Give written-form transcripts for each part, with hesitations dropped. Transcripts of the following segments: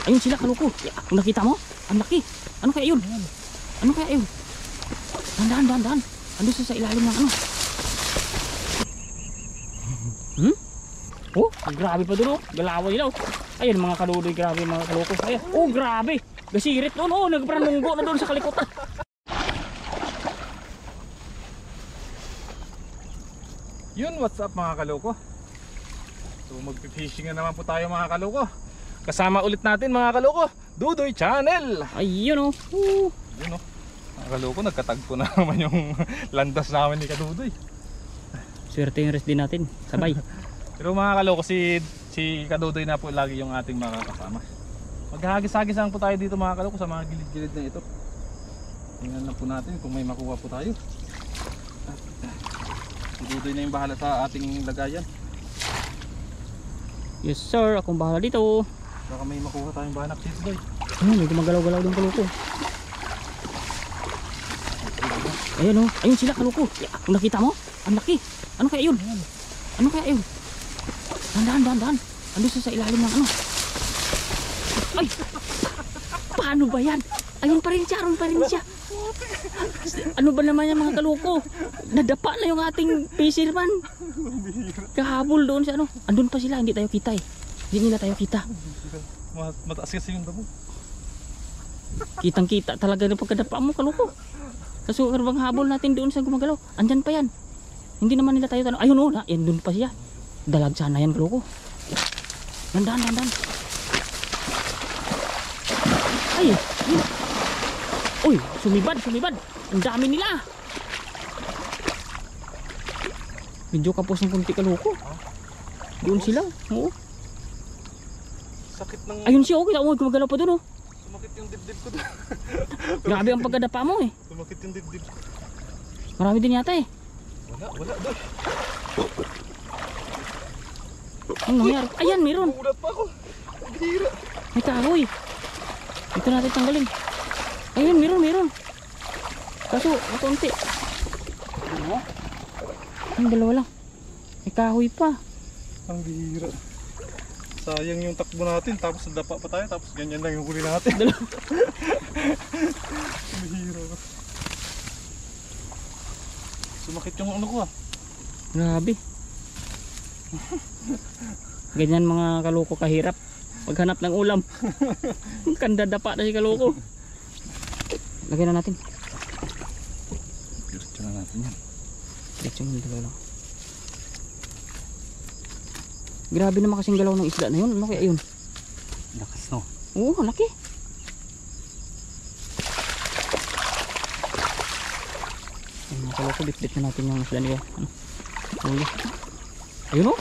Ayun sila, kaloko. Kung nakita mo, ang laki. Ano kaya yun? Ano kaya yun? Dahan. Ando sa ilalim ng ano. Oh, grabe pa doon oh. Galawan nila oh. Ayun mga kaludoy, grabe mga kaloko. Ayan. Oh, grabe. Gasirit doon oh. Nagpranunggo na doon sa kalikutan. Yun, what's up mga kaloko? So magpipishing na naman po tayo mga kaloko. Kasama ulit natin mga kaloko, Dudoy Channel. Ayun oh. Yun oh. Mga kaloko, nagkatagpo na naman yung landas namin ni Kadudoy. Swerte yung rest din natin. Sabay. Pero mga kaloko, si Kadudoy na po lagi yung ating mga kasama. Maghahagis-hagis lang po tayo dito mga kaloko sa mga gilid-gilid na ito. Tingnan lang po natin kung may makuha po tayo. Si Dudoy na yung bahala sa ating lagayan. Yes sir, akong bahala dito. Baka may makuha tayong banak si Dudoy. May gumagalaw-galaw ng kaloko. Ayun oh, ayun sila kaloko. Kung nakita mo, ang laki. Ano kaya yun? Ano kaya yun? Dahan. Ando sa ilalim ng ano. Ay! Paano ba yan? Ayun pa rin siya. Ano ba naman yung mga kaloko? Nadapa na yung ating fisherman. Kahabol doon sa ano. Andun pa sila, hindi tayo kita eh. Hindi nila tayo kita. Mataas kasi yung damo. Kitang kita talaga ng pagkadapa mo kaloko. Kaso bang habol natin doon sa gumagalaw. Andyan pa yan. Hindi naman nila tayo tanong. Ayun oh, yan doon pa siya. Dalag sana yan kaloko. Dandan. Ay, yun. Uy, sumibad. Ang dami nila. Medyo kapos ng kunti kaloko. Doon sila. Oo. Sakit ng... Ayun siya, kita mo, gumagalaw pa doon oh. Sumakit yung dibdib ko doon. Grabe ang pagkadapa mo eh. Sumakit yung dibdib. Marami din yata eh. Wala doon. Ano nangyari? Ayan, meron. Ulat pa ako. Bihira. May kahoy. Ito natin tanggalin. Ayun, meron. Kaso, makunti. Ang dalawa lang. May kahoy pa. Ang bihira. Sayang yung takbo natin, tapos nadapa pa tayo, tapos ganyan lang yung huli natin. Bihira. Sumakit yung ano ko ah. Grabe. Ganyan mga kaloko kahirap paghanap ng ulam. Kandadapa na si kaloko. Lagyan na natin. Diretso na natin yan. Diretso yung dalawa lang. Grabe naman kasing galaw ng isda na yun. Ano kaya yun? Lakas no? Oo, laki. Ayun mga kaloko, bit-bit na natin yung isda niya. Huli. Ayun o.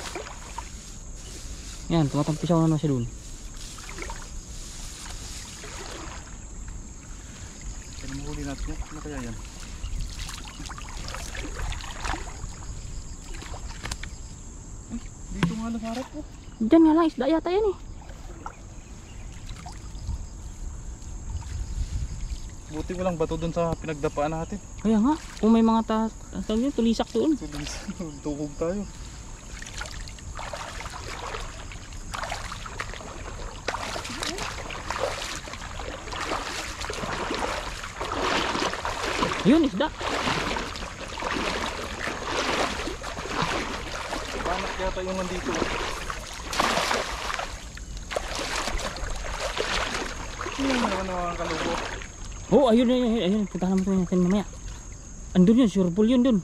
Yan, tumatampisaw na naman siya dun. Kaya mo huli natin yan? Ano kaya yan? Dito nga lang harap po. Diyan nga lang, isda yata yan eh. Buti walang bato dun sa pinagdapaan natin. Kaya nga, kung may mga tulisak doon. Tukog tayo. Yun, isda. Panak yata yung nandito. Ano mga kaloko? Oh, ayun. Puntahan naman natin mamaya. Andun yun, sureball yun dun.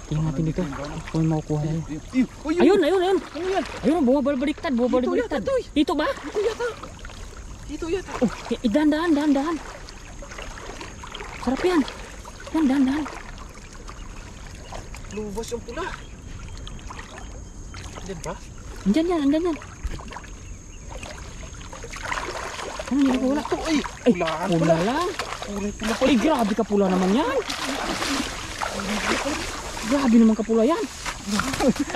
Tingnan natin dito. Kung may makukuha tayo. Ayun. Ayun, bumabaliktad. Dito ba? Dito yata. Oh, dahan. Sarap yan. Yan, dahan. Lubos yung pula. Diyan ba? Andyan yan. Ano hindi ko wala? Ay, Pula lang. Kulay pula pa. Ay, grabe ka pula naman yan. Grabe naman ka pula yan.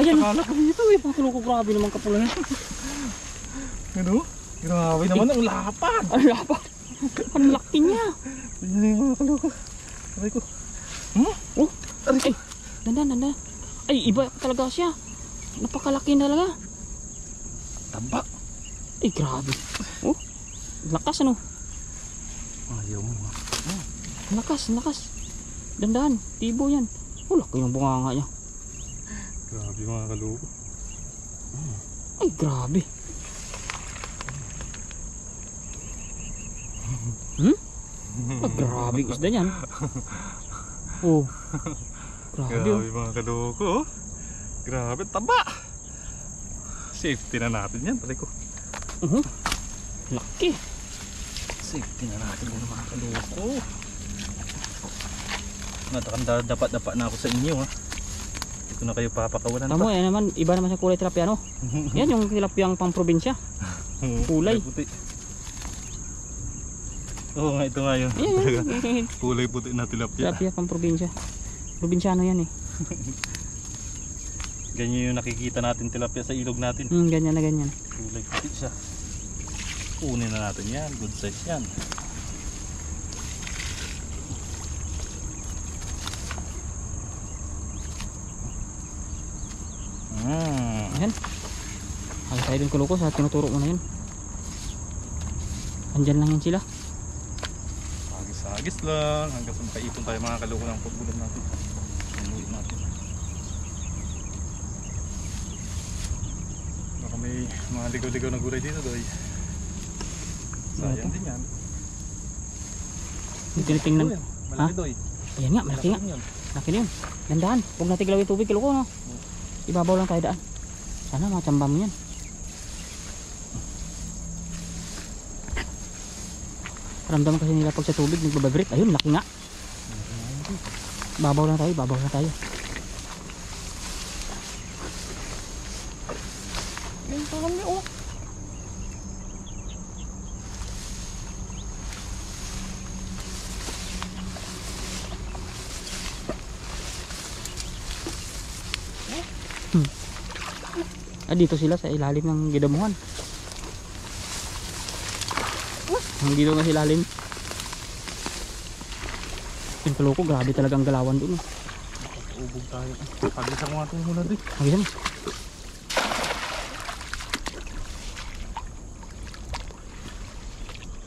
Ayan. Akala ko dito eh. Mga kaloko, grabe naman ka pula yan. Ano? Grabe naman ang lapad. Ang lapad. Ang laki niya. Tingnan yung mga kaloko. Aray ko. Oh, ay, dandan. Ay, iba talaga siya. Napakalaki na talaga. Taba. Ay, grabe. Oh, lakas ano. Ayaw mo ha. Lakas, lakas. Dandahan, tibo yan. Oh, laki yung bunganga niya. Grabe mga kaloko. Ay, grabe. Ah, grabe yung isda niyan. Oh, grabe oh. Grabe mga kaloko oh. Grabe, taba. Safety na natin yan, pare ko. Laki. Safety na natin yan mga kaloko. Dapat na ako sa inyo ha. Hindi ko na kayo papakawalan Tamo, pa. yan naman, iba naman sa kulay tilapia no. Yan yung tilapiyang pang probinsya. Kulay. Puti. Oo nga, ito nga yun. Yan. Kulay puti na tilapia. Tilapia pang probinsya. Probinsyano yan eh. Ganyan yung nakikita natin tilapia sa ilog natin. Ganyan na ganyan. Kulay puti siya. Kunin na natin yan. Good size yan. Yan. Ang tayo dun kaloko sa tinuturo mo na yun. Andyan lang yan sila. Agis-agis lang. Hanggang sa makaipon tayo mga kaloko ng pagbulan natin. Inuwi natin. Baka may mga ligaw-ligaw na gulay dito doy. Sayang din yan. Yung tinitingnan. Doy, malaki doy. Ayan nga, malaki nga. Yun. Laki na yun. Dandahan. Huwag natin galawin tubig kaloko no. Ibabaw lang tayo daan. Sana makachamba mo yan. Ramdam kasi nila pag sa tubig nagbababrit. Ayun, laki nga. Babaw lang tayo, babaw lang tayo. Ayun, parang may oh. Dito sila sa ilalim ng gidamuhan. Dito nga sa ilalim. Yung kaloko, grabe talagang galawan doon. Ubog tayo. Pag-isa ko nga ito muna doy. Ayan.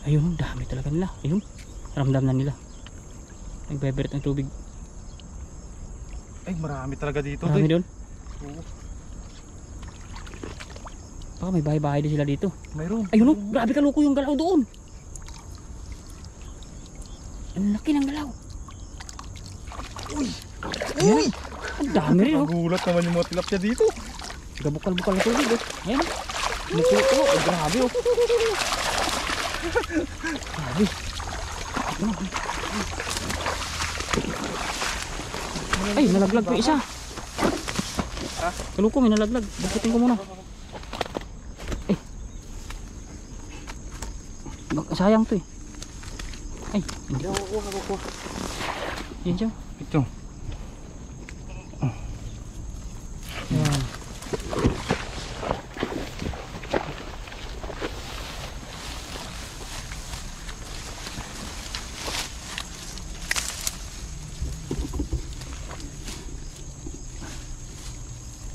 Ayun, dami talaga nila. Ayun, ramdam na nila. Nagbeberit ng tubig. Ay, marami talaga dito Marami doy. doon. Oo. Baka may bahay-bahay din sila dito. Mayroon. Ayun oh, grabe kaloko yung galaw doon. Ang laki ng galaw. Uy! Uy! Ang dami rin oh. Nagulat naman yung mga tilapia dito. Gabukal-bukal na tubig oh. Ayan oh. Mukulo oh. Grabe oh. Grabe. Ay, nalaglag pa isa. Kaloko, may nalaglag. Bakutin ko muna. Sayang to eh. Ay, hindi. Yan siya. Ito. Yan.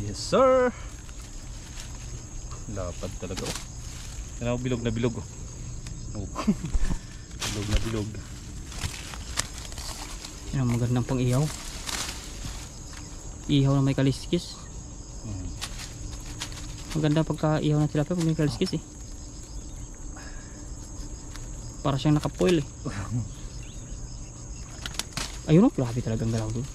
Yes sir. Lapad talaga oh. Yan ako, bilog na bilog oh. Oh. Bilog na bilog. Yan ang magandang pang ihaw. Ihaw na may kaliskis. Maganda pagka ihaw na tilapia pag may kaliskis eh. Para siyang nakapoil eh. Ayun oh, grabe talagang galaw doon.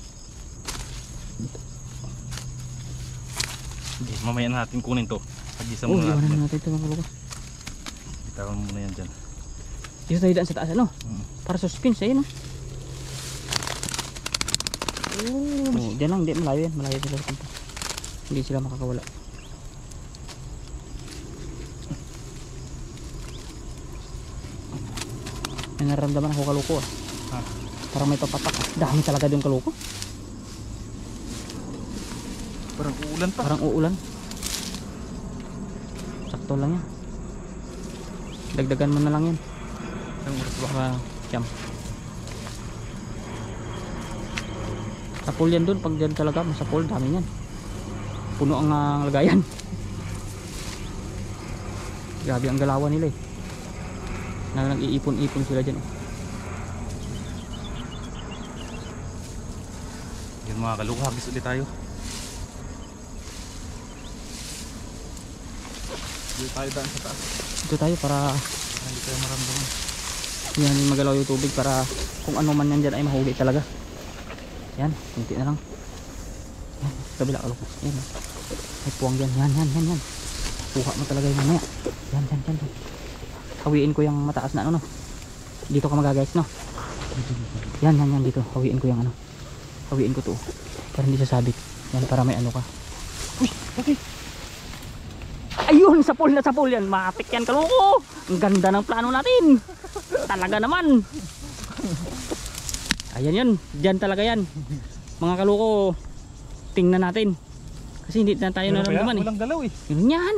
Mamaya natin kunin to. Pag-isa Oh, muna iwanan natin. natin ito mga kaloko. Bitawan muna yan dyan. Dito tayo daan sa taas ano? Para suspense ayun oh. Oh, dyan lang, hindi malayo yan. Malayo sila sa punta. Hindi sila makakawala. May nararamdaman ako kaloko ah. Parang may papatak ah. Dami talaga yung kaloko. Parang uulan pa. Parang uulan. Sakto lang yan. Dagdagan mo na lang yan. Ang oras ba? Para siyam. Sa pool yan dun. Pag dyan talaga, sa pool, dami yan. Puno ang lagayan. Grabe ang galawan nila eh. Nag-iipon-ipon sila dyan. Yan mga kaloko, hagis ulit tayo. Dito tayo daan sa taas. Dito tayo para Hindi tayo maramdaman. yan magalaw yung tubig para kung ano man yan dyan ay mahuli talaga. Yan, kunti na lang. Yan, kabila kaloko. Yan, may puwang dyan. Yan. Kuha mo talaga yung mamaya. Yan. Hawiin ko yung mataas na ano no. Dito ka magaguys no. Yan dito. Hawiin ko yung ano. Hawiin ko to. Para hindi sasabit. Yan para may ano ka. Uy, okay. Ayun, sapul yan. Matik yan kaloko. Ang ganda ng plano natin. Talaga naman. Ayan yan. Diyan talaga yan. Mga kaloko, tingnan natin. Kasi hindi na tayo naramdaman eh. Walang galaw eh. Yun yan.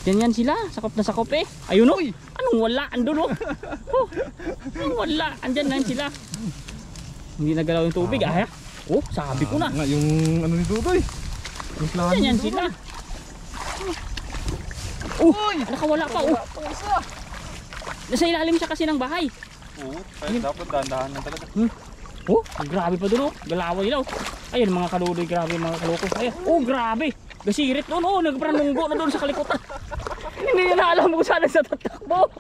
Yan sila. Sakop na sakop eh. Ayun o. Anong wala? Andun o. Anong wala? Andyan na sila. Hindi nagalaw yung tubig ah. Oh, sabi ko na. Nga, yung ano ni Dudoy. Yung plano Yan ni sila. Dudoy. Nakawala pa oh. Nasa ilalim siya kasi ng bahay. Oo, kaya dapat dahan-dahan lang talaga. Oh, grabe pa doon oh. Galawan nila oh. Ayun mga kaludoy, grabe mga kaloko. Ayun. Oh, grabe. Gasirit doon oh, nagpranunggo na doon sa kalikutan. Hindi niya na alam kung saan sa tatakbo.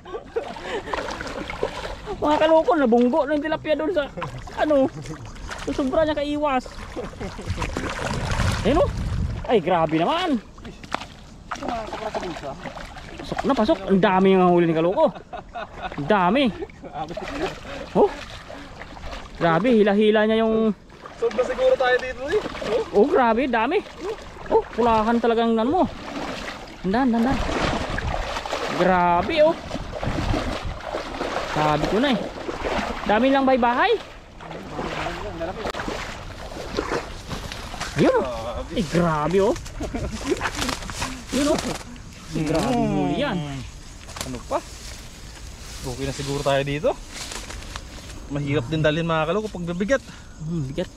Mga kaloko, nabunggo na yung tilapia doon sa ano. Sobra niya kaiwas. Ayun oh. Ay, grabe naman. Pasok. Ang dami yung huli ni kaloko. Ang dami. Oh. Grabe, hila-hila niya yung... Sobra siguro tayo dito eh. Oh, grabe, dami. Oh, pulahan talagang nan mo. Dandan. Grabe oh. Sabi ko na eh. Dami lang bahay. Ayun oh. Eh, grabe oh. Yun oh. Grabe huli yan. Ano pa? Okay na siguro tayo dito. Mahirap din dalhin mga kaloko pag bibigat. Bigat.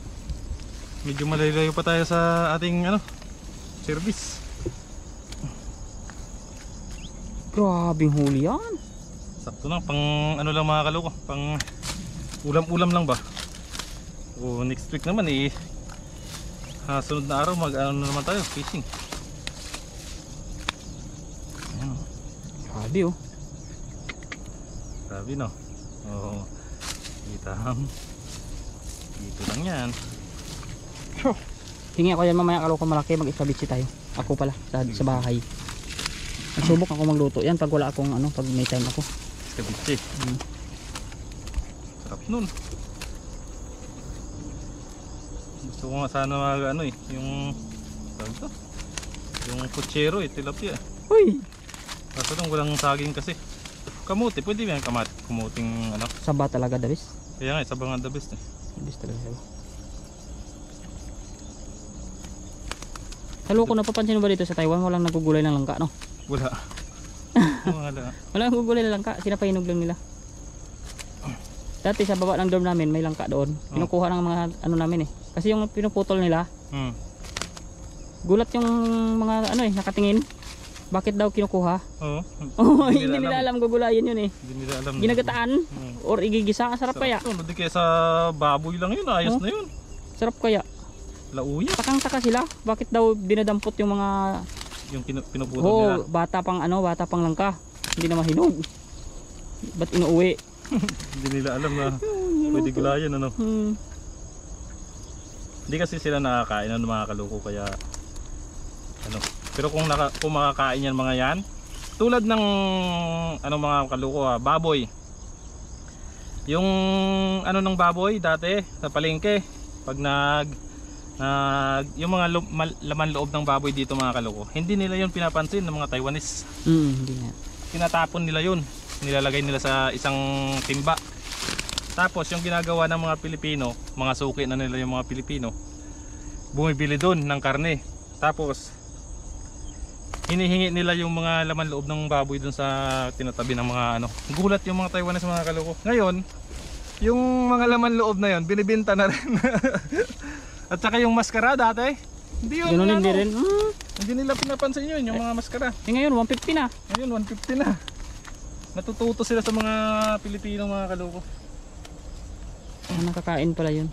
Medyo malayo pa tayo sa ating ano, service. Grabe huli yan. Sakto lang, pang ano lang mga kaloko, pang ulam-ulam lang ba? O next week naman eh, sunod na araw mag ano naman tayo, fishing. Ayan. Grabe oh. Grabe no. Oo. Dito lang yan. Hingi ako yan mamaya kaloko malaki, mag-isabitsi tayo. Ako pala sa bahay. Nagsubok ako magluto yan pag wala akong ano, pag may time ako. Kabiche. Sarap nun. Gusto ko nga sana mag ano eh, yung tawag ito? Yung puchero eh, tilapia. Uy! Kaso nung walang saging kasi. Kamuti, pwede ba yung kamuting ano? Saba talaga dabis. Kaya nga, sabangan the best eh. Dabis talaga saba. Kaloko, napapansin mo ba dito sa Taiwan walang nagugulay ng langka no? Wala. Wala. Walang nagugulay ng langka, sinapahinog lang nila. Dati sa baba ng dorm namin may langka doon. Pinukuha ng mga ano namin eh. Kasi yung pinuputol nila, gulat yung mga ano eh, nakatingin. Bakit daw kinukuha? Oo. Oh, hindi nila alam gugulayin yun eh. Hindi nila alam. Ginagataan or igigisa, sarap kaya. Hindi kaya sa baboy lang yun, ayos na yun. Sarap kaya. Lauya. Takang-taka sila, bakit daw dinadampot yung mga Yung pinuputol nila. bata pang langka. Hindi na mahinog. Ba't inuuwi? Hindi nila alam na pwede gulayan ano. Hindi kasi sila nakakain ng mga kaloko kaya ano. Pero kung makakain yan mga yan, tulad ng ano mga kaloko baboy. Yung ano ng baboy dati sa palengke pag yung mga laman loob ng baboy dito mga kaloko, hindi nila yun pinapansin ng mga Taiwanese. Hindi nga. Tinatapon nila yun, nilalagay nila sa isang timba. Tapos yung ginagawa ng mga Pilipino, mga suki na nila yung mga Pilipino, bumibili doon ng karne. Tapos hinihingi nila yung mga laman loob ng baboy doon sa tinatabi ng mga ano. Gulat yung mga Taiwanese mga kaloko. Ngayon, yung mga laman loob na yun, binibenta na rin. At saka yung maskara dati, hindi yun. Ganun hindi rin. Hindi nila pinapansin yun, yung mga maskara. Eh ngayon, 150 na. Ngayon, 150 na. Natututo sila sa mga Pilipino mga kaloko. Ah, nakakain pala yun.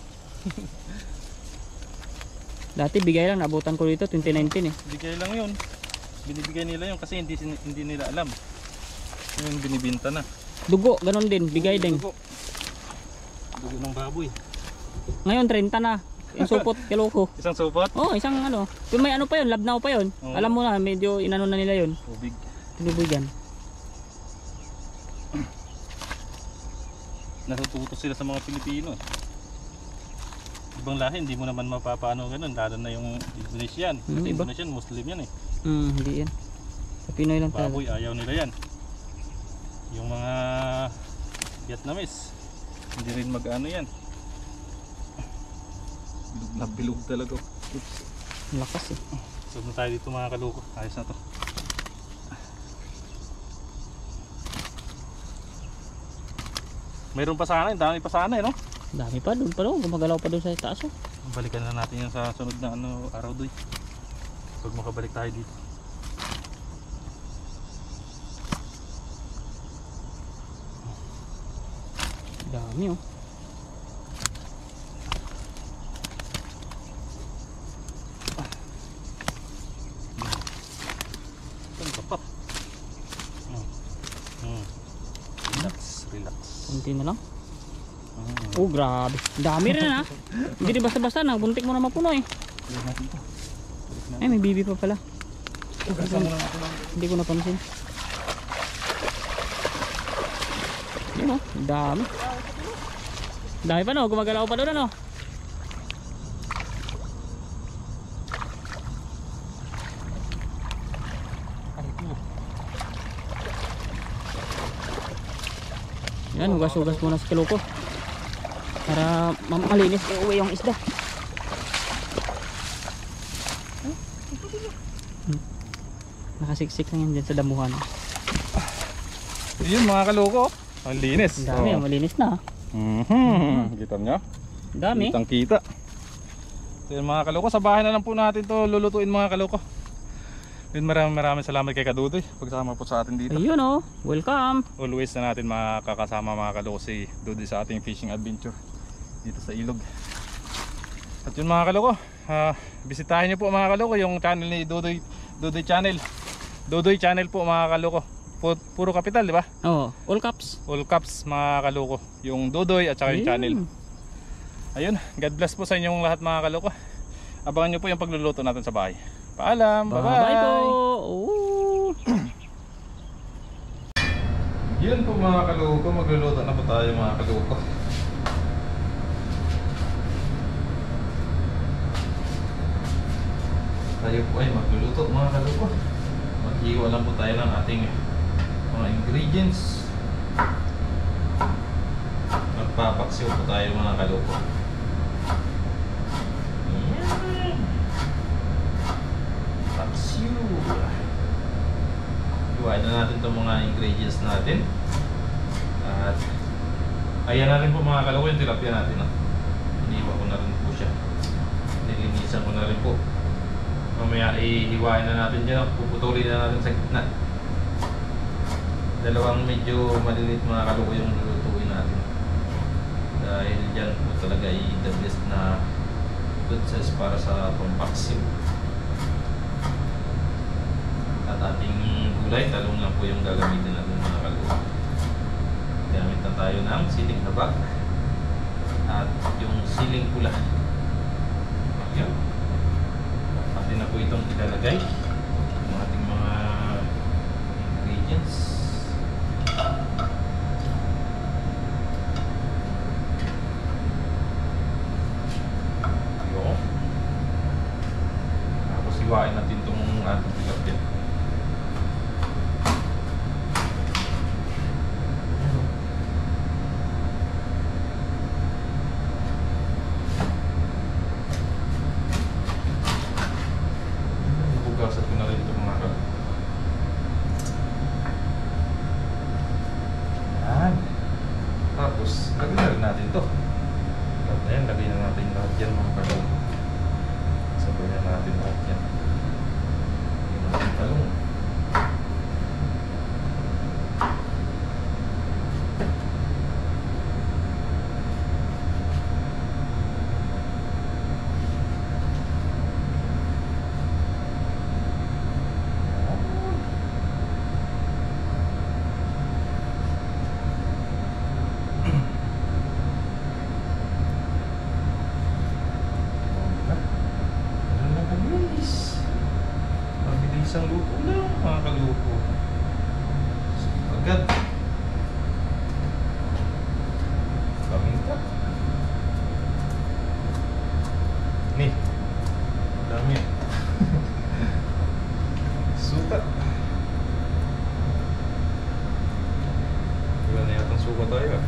Dati bigay lang, nabutan ko dito 2019 eh. Bigay lang yun. Binibigay nila yun kasi hindi nila alam. Ngayon binibinta na. Dugo, ganun din, bigay din. Dugo. Dugo ng baboy. Ngayon 30 na. Yung supot, kiloko. Isang supot. Oh, isang ano. Yung may ano pa yun, labnaw pa yun. Oo. Alam mo na, medyo inano na nila yun. Tubig. Tinubugan. Natututo sila sa mga Pilipino. Ibang lahi, hindi mo naman mapapaano ganun. Lalo na yung Indonesian. Kasi iba. Indonesian, Muslim yan eh. Hindi yan. Sa Pinoy lang talaga. Baboy, ayaw nila yan. Yung mga Vietnamese, hindi rin mag-ano yan. Bilog na bilog talaga. Oops. Lakas eh. So na tayo dito mga kaloko. Ayos na to. Mayroon pa sana, dami pa sana eh, no? Dami pa doon pa doon. Gumagalaw pa doon sa taas oh. Balikan na natin yan sa sunod na araw doy. Pag makabalik tayo dito. Dami oh. Ito pa. Relax, relax. Kunti na lang. Oh grabe. Dami rin ah. Hindi rin basta-basta na. Buntik mo na mapuno eh. Balik natin to. Ay may bibi pa pala. Balikan muna natin ang Hindi ko napansin. Yun oh. Dami. Dami pa no. Gumagalaw pa doon ano. Yan, hugas-hugas muna sa kiloko para malinis uwi yung isda. Nakasiksik lang yan dyan sa damuhan. Yun mga kaloko. Ang linis. Ang dami, malinis na. Kita nyo? Ang dami. Kitang kita. So yun mga kaloko, sa bahay na lang po natin to lulutuin mga kaloko. Yun, maraming salamat kay Kadudoy pagsama po sa atin dito. Ayun oh, welcome. Always na natin makakasama mga kaloko si Dudoy sa ating fishing adventure dito sa ilog. At yun mga kaloko, bisitahin nyo po mga kaloko yung channel ni Dudoy channel. Dudoy channel po mga kaloko. Puro kapital, di ba? Oh, all caps. All caps mga kaloko. Yung Dudoy at saka yung channel. Ayun, God bless po sa inyong lahat mga kaloko. Abangan nyo po yung pagluluto natin sa bahay. Paalam, bye bye. Bye po. Oh. Yun po mga kaloko, magluluto na po tayo mga kaloko. Tayo po ay magluluto mga kaloko. Mag-iwa lang po tayo ng ating mga ingredients. Magpapaksiw po tayo mga kaloko. Yan. Paksiw. Iwain na natin itong mga ingredients natin. At ayan na rin po mga kaloko yung tilapia natin. Iniwa ko na rin po siya. Nilinisan ko na rin po. Mamaya ihiwain na natin dyan. Puputulin na natin sa gitna. Dalawang medyo malilit mga kaloko yung lulutuin natin. Dahil dyan po talaga the best na good size para sa pampaksiw. At ating gulay, talong lang po yung gagamitin natin mga kaloko. Gamit na tayo ng siling haba at yung siling pula. Yan. Pati na po itong ilalagay yung ating mga ingredients. Yun. Tapos iwain natin itong ating tilapia. Hugasan ko na rin ito mga kaloko. Yan. Tapos, lagyan na rin natin ito. Ayan, lagyan na natin lahat yan mga kaloko. Sabay na natin lahat yan. agad. Paminta. Nih. Dami. Suka. Wala na yatang suka tayo.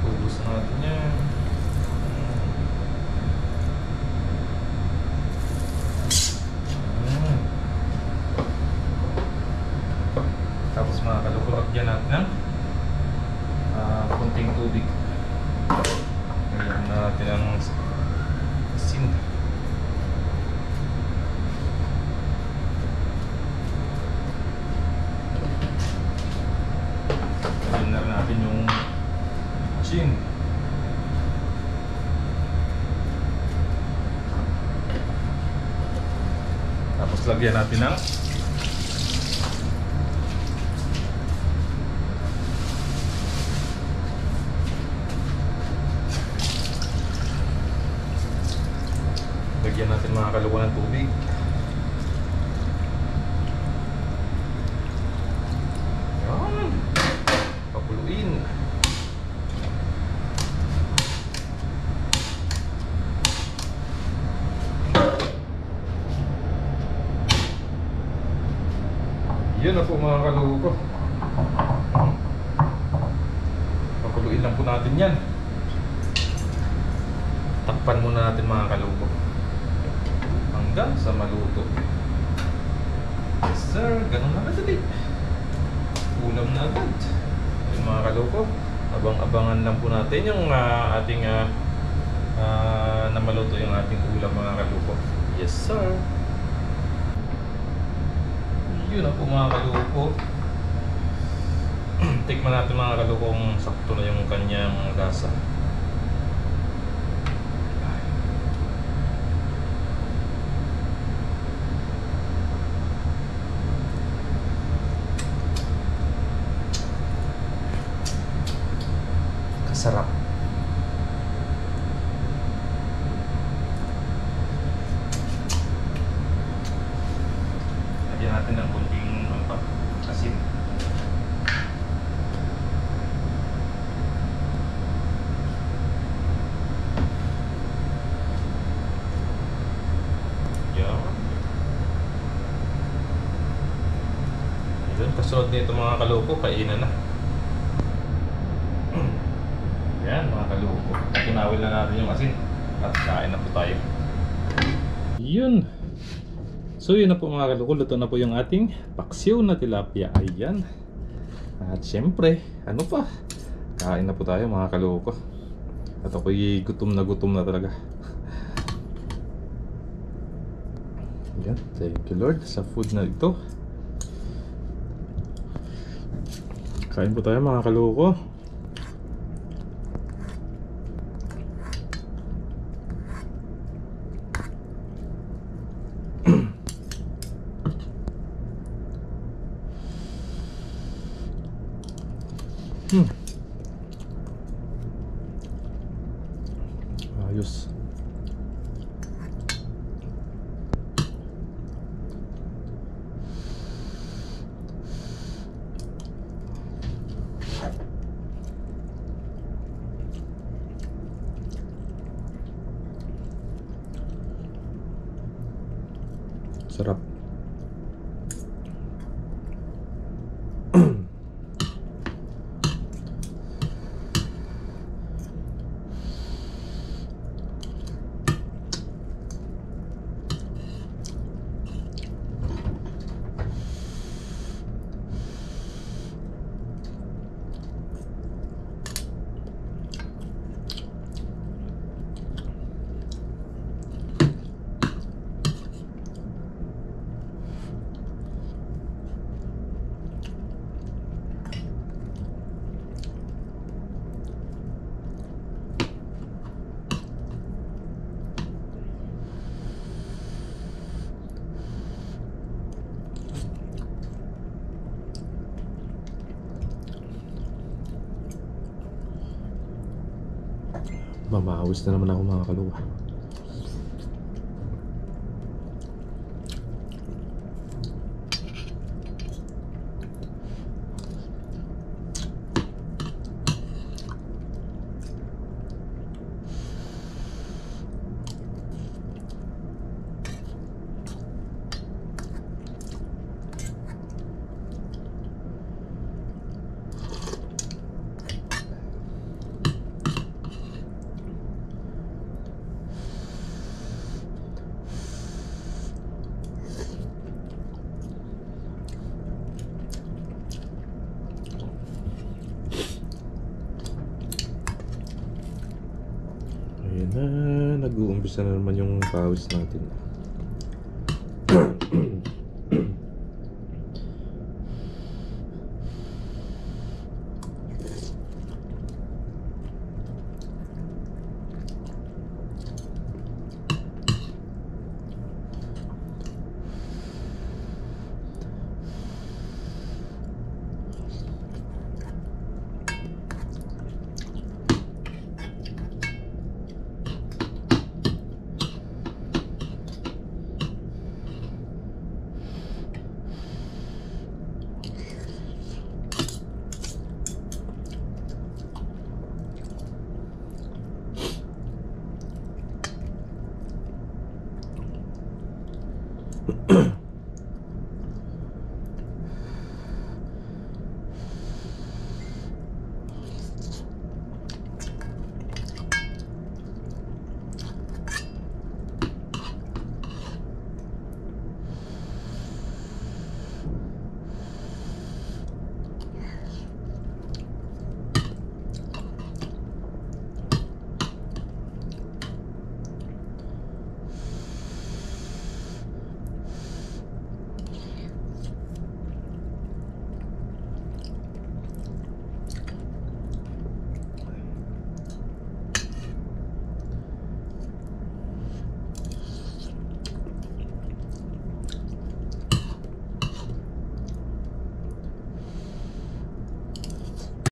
Ubus natin yan. Tapos mga kaloko, lagyan natin ng konting tubig. Lagyan natin ang asin. Lagyan na natin yung asin. Tapos lagyan natin ng lagyan natin mga kaloko ng tubig. Yan. Pakuluin. Yan na po mga kaloko. Pakuluin lang po natin yan. Takpan muna natin mga kaloko hanggang sa maluto. Yes sir, ganun na kadali. Ulam na agad. Ayun mga kaloko, abang-abangan lang po natin yung ating na maluto yung ating ulam mga kaloko. Yes sir. Yun na po mga kaloko. Tikman natin mga kaloko kung sakto na yung kanyang lasa. Sarap. Lagyan natin ng kunting asin. Yan. Yun, kasunod nito mga kaloko, kainan na. Yan mga kaloko, tunawin na natin yung asin at kain na po tayo. Yun. So yun na po mga kaloko, luto na po yung ating paksiw na tilapia. Ayan. At syempre, ano pa, kain na po tayo mga kaloko. At ako'y gutom na talaga. Ayan, thank you Lord sa food na ito. Kain po tayo mga kaloko. Ayos. Sarap. Mamawis na naman ako mga kaluwa. Nag-uumpisa na naman yung pawis natin.